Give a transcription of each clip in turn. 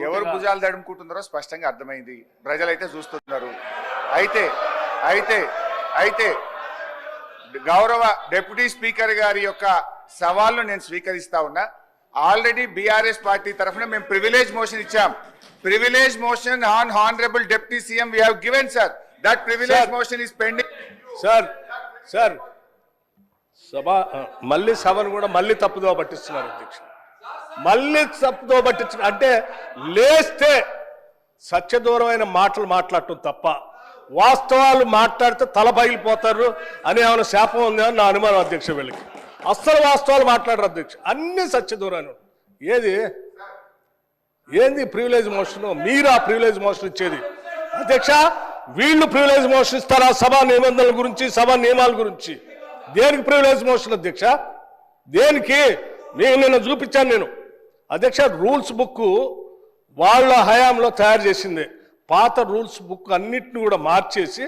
ఎవరు భుజాలు తడుముకుంటున్నారో స్పష్టంగా అర్థమైంది, ప్రజలైతే చూస్తున్నారు. అయితే అయితే అయితే గౌరవ డిప్యూటీ స్పీకర్ గారి యొక్క సవాల్ను నేను స్వీకరిస్తా ఉన్నా. ఆల్రెడీ బీఆర్ఎస్ పార్టీ తరఫున మేము ప్రివిలేజ్ మోషన్ ఇచ్చాం. Privilege motion on honourable deputy CM we have given sir. That privilege motion is pending. Sir సభ మళ్ళీ సభను కూడా మళ్ళీ తప్పుదో పట్టిస్తున్నారు అధ్యక్ష. మళ్ళీ తప్పుదో పట్టించిన అంటే లేస్తే సత్యదూరమైన మాటలు మాట్లాడటం తప్ప వాస్తవాలు మాట్లాడితే తల పగిలిపోతారు అని ఏమైనా శాపం ఉందా అని నా అనుమానం అధ్యక్ష. వీళ్ళకి అస్సలు వాస్తవాలు మాట్లాడరు అధ్యక్ష, అన్ని సత్యదూరాన్ని. ఏంది ప్రివిలేజ్ మోషన్? మీరు ఆ ప్రివిలేజ్ మోషన్ ఇచ్చేది అధ్యక్ష. వీళ్ళు ప్రివిలేజ్ మోషన్ ఇస్తారా సభా నిబంధనల గురించి, సభా నియమాల గురించి? దేనికి ప్రివిలేజ్ మోషన్ అధ్యక్ష? దేనికి? నేను నిన్న చూపించాను నేను అధ్యక్ష. రూల్స్ బుక్ వాళ్ళ హయాంలో తయారు చేసింది. పాత రూల్స్ బుక్ అన్నిటిని కూడా మార్చేసి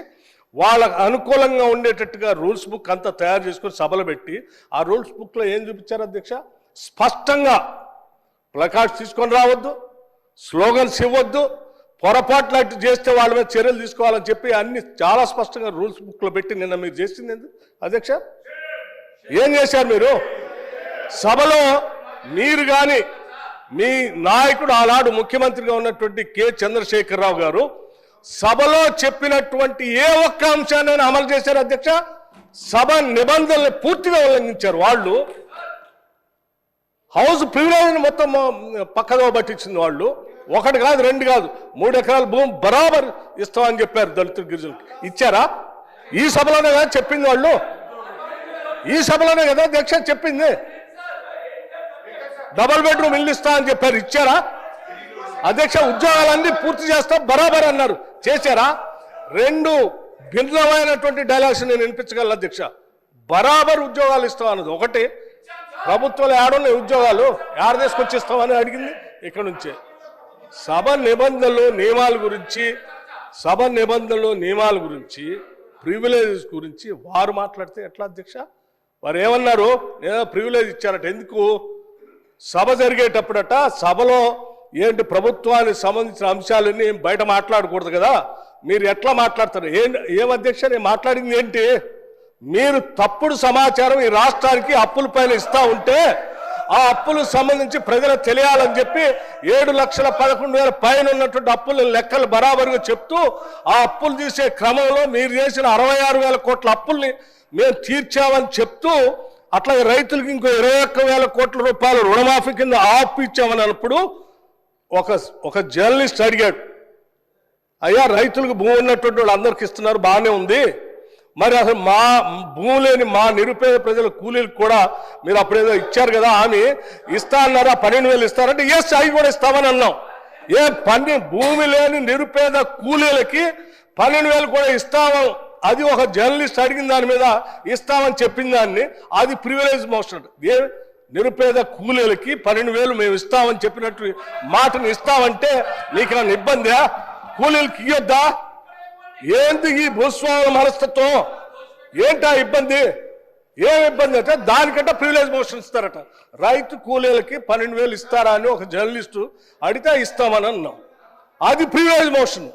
వాళ్ళకు అనుకూలంగా ఉండేటట్టుగా రూల్స్ బుక్ అంతా తయారు చేసుకొని సభలు పెట్టి ఆ రూల్స్ బుక్లో ఏం చూపించారు అధ్యక్ష? స్పష్టంగా ప్లకార్డ్స్ తీసుకొని రావద్దు, స్లోగన్స్ ఇవ్వద్దు, పొరపాట్లు అట్టు చేస్తే వాళ్ళ మీద చర్యలు తీసుకోవాలని చెప్పి అన్ని చాలా స్పష్టంగా రూల్స్ బుక్లో పెట్టి నిన్న మీరు చేసింది ఎందుకు అధ్యక్ష? ఏం చేశారు మీరు? సభలో మీరు కానీ మీ నాయకుడు ఆనాడు ముఖ్యమంత్రిగా ఉన్నటువంటి కె చంద్రశేఖరరావు గారు సభలో చెప్పినటువంటి ఏ ఒక్క అంశాన్ని అమలు చేశారు అధ్యక్ష? సభ నిబంధనలు పూర్తిగా ఉల్లంఘించారు వాళ్ళు. హౌస్ ప్రివిలేజ్ మొత్తం పక్కదో పట్టించింది వాళ్ళు. ఒకటి కాదు, రెండు కాదు, 3 ఎకరాల భూమి బరాబర్ ఇస్తామని చెప్పారు దళితులు, గిరిజనులకు. ఇచ్చారా? ఈ సభలోనే కదా చెప్పింది వాళ్ళు. ఈ సభలోనే కదా అధ్యక్ష చెప్పింది. డబుల్ బెడ్రూమ్ ఇల్లు ఇస్తా అని చెప్పారు. ఇచ్చారా అధ్యక్ష? ఉద్యోగాలన్నీ పూర్తి చేస్తాం బరాబర్ అన్నారు. చేశారా? 2 భిన్నమైనటువంటి డైలాగ్స్ నేను వినిపించగలను అధ్యక్ష. బరాబర్ ఉద్యోగాలు ఇస్తాం అన్నది ఒకటి, ప్రభుత్వాలు ఏడున్నాయి ఉద్యోగాలు ఏడ తీసుకొచ్చి ఇస్తామని అడిగింది ఇక్కడ నుంచే. సభ నిబంధనలు నియమాల గురించి ప్రివిలేజెస్ గురించి వారు మాట్లాడితే ఎట్లా అధ్యక్ష? వారు ఏమన్నారు? ఏదో ప్రివిలేజ్ ఇచ్చారట. ఎందుకు? సభ జరిగేటప్పుడట సభలో ఏంటి ప్రభుత్వానికి సంబంధించిన అంశాలన్నీ బయట మాట్లాడకూడదు కదా. మీరు ఎట్లా మాట్లాడతారు? ఏం అధ్యక్ష నేను మాట్లాడింది ఏంటి? మీరు తప్పుడు సమాచారం ఈ రాష్ట్రానికి అప్పుల పైన ఇస్తా ఉంటే ఆ అప్పులకు సంబంధించి ప్రజలకు తెలియాలని చెప్పి 7,11,000 పైన ఉన్నటువంటి అప్పుల లెక్కలు బరాబరుగా చెప్తూ ఆ అప్పులు తీసే క్రమంలో మీరు చేసిన 66,000 కోట్ల అప్పుల్ని మేము తీర్చామని చెప్తూ అట్లాగే రైతులకి ఇంకో 21,000 కోట్ల రూపాయలు రుణమాఫీ కింద ఆపు ఇచ్చామని అన్నప్పుడు ఒక జర్నలిస్ట్ అడిగాడు, అయ్యా రైతులకు భూమి ఉన్నటువంటి వాళ్ళు అందరికి ఇస్తున్నారు బాగానే ఉంది, మరి అసలు మా భూమి లేని మా నిరుపేద ప్రజల కూలీలకు కూడా మీరు అప్పుడేదో ఇచ్చారు కదా అని ఇస్తా అన్నారా? 12,000 ఇస్తారంటే ఎస్ అవి కూడా ఇస్తామని అన్నాం. భూమి లేని నిరుపేద కూలీలకి 12,000 కూడా ఇస్తాము. అది ఒక జర్నలిస్ట్ అడిగిన దాని మీద ఇస్తామని చెప్పిన దాన్ని అది ప్రివిలేజ్ మోషన్. నిరుపేద కూలీలకి 12,000 మేము ఇస్తామని చెప్పినట్టు మాటను ఇస్తామంటే నీకేమైనా ఇబ్బందా? కూలీలకి ఇయ్యొద్దా? ఏంటి ఈ భూస్వాముల మనస్తత్వం? ఏంటా ఇబ్బంది? ఏం ఇబ్బంది అంటే దానికంటే ప్రివిలేజ్ మోషన్ ఇస్తారట. రైతు కూలీలకి 12,000 ఇస్తారా అని ఒక జర్నలిస్టు అడిగితే ఇస్తామని అన్నాం. అది ప్రివిలేజ్ మోషన్.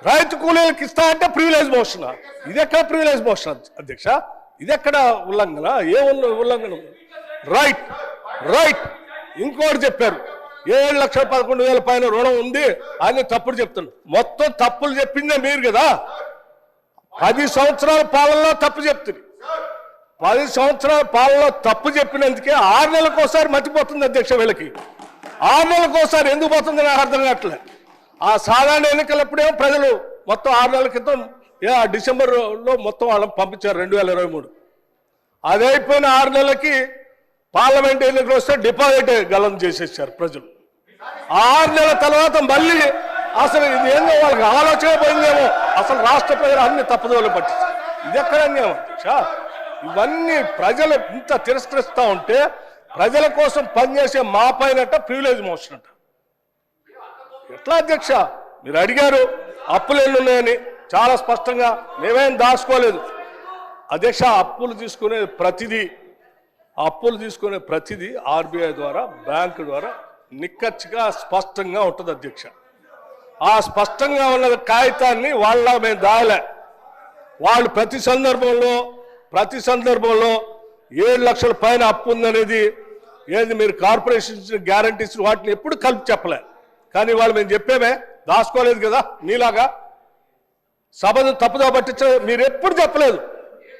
రైతు కూలీలకు ఇస్తా అంటే ప్రివిలేజ్ మోషన్. ఇదెక్కడ ప్రివిలేజ్ మోషన్ అధ్యక్ష? ఇదెక్కడ ఉల్లంఘన? ఏ ఉల్లంఘన? రైట్. ఇంకోటి చెప్పారు, 7,11,000 పైన రుణం ఉంది అని తప్పుడు చెప్తున్నారు. మొత్తం తప్పులు చెప్పిందే మీరు కదా. 10 సంవత్సరాల పాలనలో తప్పు చెప్తుంది. 10 సంవత్సరాల పాలనలో తప్పు చెప్పినందుకే 6 నెలలకోసారి మర్చిపోతుంది అధ్యక్ష. వీళ్ళకి 6 నెలలకోసారి ఎందుకు పోతుంది నాకు అర్థం కావట్లే. ఆ సాధారణ ఎన్నికలప్పుడేమో ప్రజలు మొత్తం 6 నెలల క్రితం డిసెంబర్లో మొత్తం వాళ్ళని పంపించారు 2023. అది అయిపోయిన 6 నెలలకి పార్లమెంట్ ఎన్నికలు వస్తే డిపాజిట్ గలం చేసేసారు ప్రజలు. 6 నెలల తర్వాత మళ్ళీ అసలు ఇది ఏందో వాళ్ళకి ఆలోచన పోయిందేమో. అసలు రాష్ట్ర ప్రజలు అన్ని తప్పుదోలు పట్టించారు. ఇది ఎక్కడ అన్యాయం అధ్యక్ష? ఇవన్నీ ప్రజలు ఇంత తిరస్కరిస్తూ ఉంటే ప్రజల కోసం పనిచేసే మా పైనట ప్రివిలేజ్ మోషన్ అంట. ఎట్లా అధ్యక్ష? మీరు అడిగారు అప్పులు ఎన్ని ఉన్నాయని, చాలా స్పష్టంగా మేమేం దాచుకోలేదు అధ్యక్ష. అప్పులు తీసుకునే ప్రతిదీ ఆర్బీఐ ద్వారా బ్యాంకు ద్వారా నిక్కచ్చిగా స్పష్టంగా ఉంటుంది అధ్యక్ష. ఆ స్పష్టంగా ఉన్న కాగితాన్ని వాళ్ళ మేము దాయలే. వాళ్ళు ప్రతి సందర్భంలో 7 లక్షల పైన అప్పు ఉందనేది ఏది మీరు కార్పొరేషన్ గ్యారంటీస్ వాటిని ఎప్పుడు కలిపి చెప్పలే. కానీ వాళ్ళు మేము చెప్పేమే దాచుకోలేదు కదా. నీలాగా సభను తప్పుదో పట్టించ మీరు ఎప్పుడు చెప్పలేదు.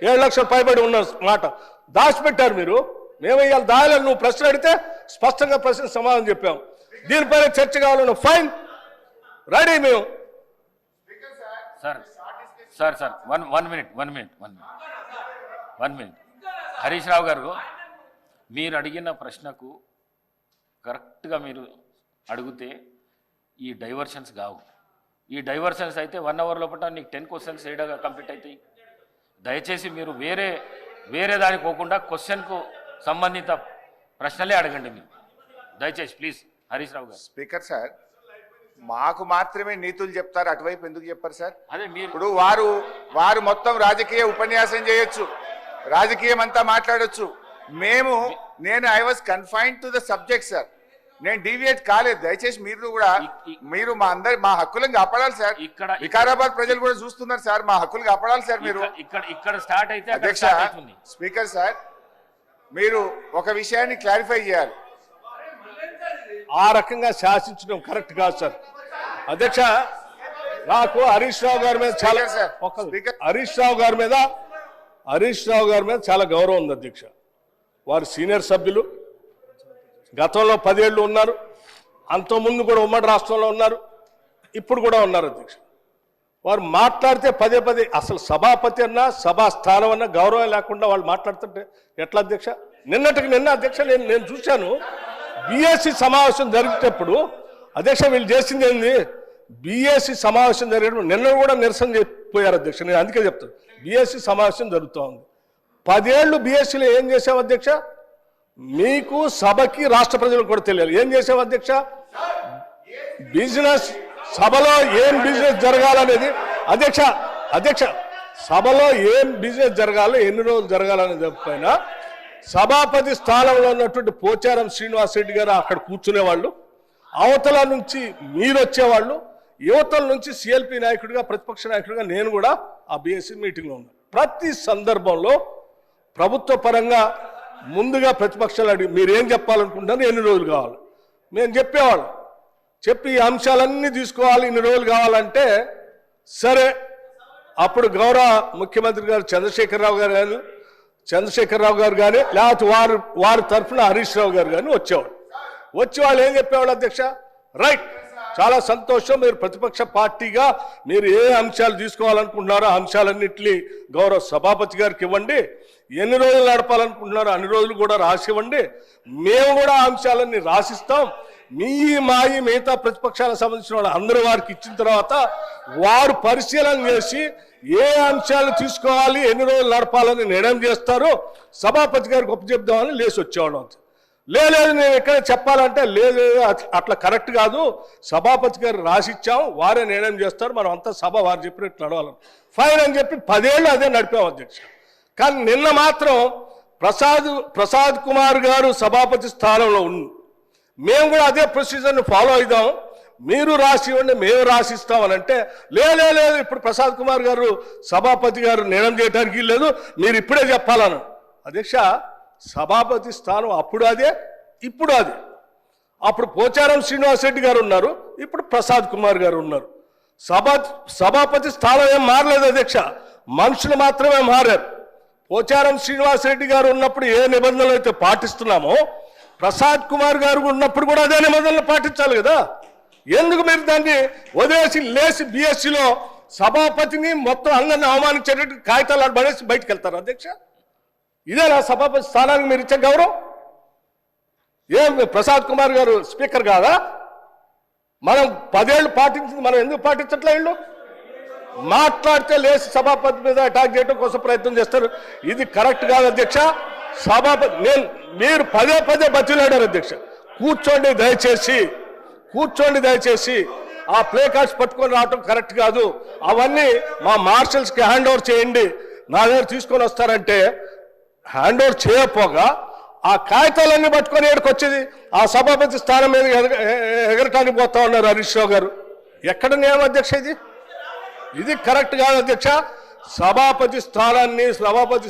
7 లక్షల పైబడి ఉన్న మాట దాచిపెట్టారు మీరు. మేము ఇవాళ దాయాలని నువ్వు ప్రశ్న అడిగితే స్పష్టంగా ప్రశ్న సమాధానం చెప్పాం. దీనిపైన చర్చ కావాలన్న ఫైన్ రెడీ మేము. Sir one minute Harish Rao గారు, మీరు అడిగిన ప్రశ్నకు కరెక్ట్గా మీరు అడిగితే ఈ డైవర్షన్స్ కావు. ఈ డైవర్షన్స్ అయితే 1 అవర్ లోపల నీకు 10 క్వశ్చన్స్ ఏడాగా కంప్లీట్ అవుతాయి. దయచేసి మీరు వేరే దానికి పోకుండా క్వశ్చన్కు సంబంధిత ప్రశ్నలే అడగండి. మీరు దయచేసి ప్లీజ్ హరీష్ రావు గారు. స్పీకర్ సార్, మాకు మాత్రమే నీతులు చెప్తారు, అటువైపు ఎందుకు చెప్పారు సార్? అదే మీరు ఇప్పుడు వారు మొత్తం రాజకీయ ఉపన్యాసం చేయొచ్చు, రాజకీయం అంతా మాట్లాడొచ్చు. నేను I was confined to the subject sir. నేను డీవియేట్ కాలేదు. దయచేసి మీరు మా హక్కులను కాపాడాలి సార్. వికారాబాద్ ప్రజలు కూడా చూస్తున్నారు సార్, మా హక్కులు కాపాడాలి సార్. మీరు ఇక్కడ స్టార్ట్ అయితే అధ్యక్ష, స్పీకర్ సార్, మీరు ఒక విషయాన్ని క్లారిఫై చేయాలి. ఆ రకంగా శాసించడం కరెక్ట్ కాదు సార్. అధ్యక్ష, నాకు హరీష్ రావు గారి మీద చాలా హరీష్ రావు గారి మీద చాలా గౌరవం ఉంది అధ్యక్ష. వారు సీనియర్ సభ్యులు, గతంలో 10 ఏళ్ళు ఉన్నారు, అంతకుముందు కూడా ఉమ్మడి రాష్ట్రంలో ఉన్నారు, ఇప్పుడు కూడా ఉన్నారు అధ్యక్ష. వారు మాట్లాడితే పదే అసలు సభాపతి అన్నా సభా స్థానం అన్నా గౌరవం లేకుండా వాళ్ళు మాట్లాడుతుంటే ఎట్లా అధ్యక్ష? నిన్న అధ్యక్ష నేను చూశాను, బీఎస్సీ సమావేశం జరిగేటప్పుడు అధ్యక్ష వీళ్ళు చేసింది ఏంది? బీఎస్సీ సమావేశం జరిగేటప్పుడు నిన్న కూడా నిరసన చెప్పిపోయారు అధ్యక్ష. నేను అందుకే చెప్తాను, బీఎస్సీ సమావేశం జరుగుతూ ఉంది. 10 ఏళ్ళు బీఎస్సీలో ఏం చేసావు అధ్యక్ష? మీకు సభకి రాష్ట్ర ప్రజలకు కూడా తెలియాలి. ఏం చేసావు అధ్యక్ష? బిజినెస్ సభలో ఏం బిజినెస్ జరగాలనేది అధ్యక్ష సభలో ఏం బిజినెస్ జరగాలో, ఎన్ని రోజులు జరగాలనేది పైన సభాపతి స్థానంలో ఉన్నటువంటి పోచారం శ్రీనివాస్ రెడ్డి గారు అక్కడ కూర్చునేవాళ్ళు, అవతల నుంచి మీరు వచ్చేవాళ్ళు, యువతల నుంచి సిఎల్పి నాయకుడిగా ప్రతిపక్ష నాయకుడిగా నేను కూడా ఆ బీఎస్సీ మీటింగ్లో ఉన్నాను. ప్రతి సందర్భంలో ప్రభుత్వ పరంగా ముందుగా ప్రతిపక్షాలు అడిగి మీరేం చెప్పాలనుకుంటున్నారు, ఎన్ని రోజులు కావాలి మేము చెప్పేవాళ్ళం. చెప్పి ఈ అంశాలన్నీ తీసుకోవాలి, ఇన్ని రోజులు కావాలంటే సరే. అప్పుడు గౌరవ ముఖ్యమంత్రి గారు చంద్రశేఖరరావు గారు కానీ లేకపోతే వారి తరఫున హరీష్ రావు గారు కానీ వచ్చేవాళ్ళు. వచ్చి వాళ్ళు ఏం చెప్పేవాళ్ళు అధ్యక్ష? రైట్, చాలా సంతోషం, మీరు ప్రతిపక్ష పార్టీగా మీరు ఏ అంశాలు తీసుకోవాలనుకుంటున్నారో ఆ అంశాలన్నింటినీ గౌరవ సభాపతి గారికి ఇవ్వండి, ఎన్ని రోజులు నడపాలనుకుంటున్నారో అన్ని రోజులు కూడా రాసివ్వండి, మేము కూడా ఆ అంశాలన్నీ రాసిస్తాం. మిగతా ప్రతిపక్షాలకు సంబంధించిన వాళ్ళు అందరూ వారికి ఇచ్చిన తర్వాత వారు పరిశీలన చేసి ఏ అంశాలు తీసుకోవాలి, ఎన్ని రోజులు నడపాలని నిర్ణయం చేస్తారో సభాపతి గారికి ఒప్పచెప్దామని లేచి వచ్చేవాళ్ళం. లేదు నేను ఎక్కడ చెప్పాలంటే లేదు, అట్లా కరెక్ట్ కాదు, సభాపతి గారు రాసిచ్చాం, వారే నిర్ణయం చేస్తారు, మనం అంతా సభ వారు చెప్పినట్టు నడవాలని ఫైన్ అని చెప్పి 10 ఏళ్ళు అదే నడిపాం అధ్యక్ష. కానీ నిన్న మాత్రం ప్రసాద్ కుమార్ గారు సభాపతి స్థానంలో ఉంది, మేము కూడా అదే ప్రొసీజర్ని ఫాలో అవుదాం, మీరు రాసి ఇవ్వండి మేము రాసిస్తామని అంటే లేదు ఇప్పుడు ప్రసాద్ కుమార్ గారు సభాపతి గారు నిర్ణయం చేయడానికి లేదు, మీరు ఇప్పుడే చెప్పాలను. అధ్యక్ష, సభాపతి స్థానం అప్పుడు అదే ఇప్పుడు అదే. అప్పుడు పోచారం శ్రీనివాస్ రెడ్డి గారు ఉన్నారు, ఇప్పుడు ప్రసాద్ కుమార్ గారు ఉన్నారు. సభాపతి స్థానం ఏం మారలేదు అధ్యక్ష, మనుషులు మాత్రమే మారారు. పోచారం శ్రీనివాస్ రెడ్డి గారు ఉన్నప్పుడు ఏ నిబంధనలు అయితే పాటిస్తున్నామో ప్రసాద్ కుమార్ గారు ఉన్నప్పుడు కూడా అదే నిబంధనలు పాటించాలి కదా. ఎందుకు మీరు దాన్ని వదిలేసి లేచి బీఎస్సీలో సభాపతిని మొత్తం అందరిని అవమానించేటట్టు కాగితాలు పడేసి బయటకు వెళ్తారు అధ్యక్ష? ఇదేనా సభాపతి స్థానానికి మీరు ఇచ్చే గౌరవం? ఏం ప్రసాద్ కుమార్ గారు స్పీకర్ కాదా? మనం 10 ఏళ్ళు పాటించింది మనం ఎందుకు పాటించట్లే? వీళ్ళు మాట్లాడితే లేచి సభాపతి మీద అటాక్ చేయడం కోసం ప్రయత్నం చేస్తారు. ఇది కరెక్ట్ కాదు అధ్యక్ష. సభాపతి మీరు పదే బతిలాడారు అధ్యక్ష, కూర్చోండి దయచేసి ఆ ప్లే కార్డ్స్ పట్టుకొని రావటం కరెక్ట్ కాదు, అవన్నీ మా మార్షల్స్కి హ్యాండ్ ఓవర్ చేయండి, నా దగ్గర తీసుకొని వస్తారంటే హ్యాండ్ ఓవర్ చేయకపోగా ఆ కాగితాలన్నీ పట్టుకొని ఏడుకొచ్చేది ఆ సభాపతి స్థానం మీద ఎగరటానికి పోతా ఉన్నారు హరీష్ రావు గారు. ఎక్కడ నియమం అధ్యక్ష ఇది కరెక్ట్ కాదు అధ్యక్ష. సభాపతి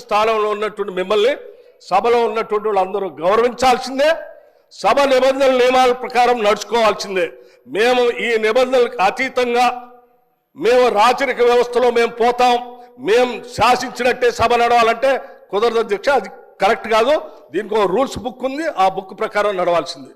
స్థానంలో ఉన్నటువంటి మిమ్మల్ని సభలో ఉన్నటువంటి వాళ్ళందరూ గౌరవించాల్సిందే, సభ నిబంధనల నియమాల ప్రకారం నడుచుకోవాల్సిందే. మేము ఈ నిబంధనలకు అతీతంగా మేము రాచరిక వ్యవస్థలో మేము పోతాం, మేము శాసించినట్టే సభ నడవాలంటే కుదరదు అధ్యక్ష. అది కరెక్ట్ కాదు. దీనికి ఒక రూల్స్ బుక్ ఉంది, ఆ బుక్ ప్రకారం నడవాల్సింది.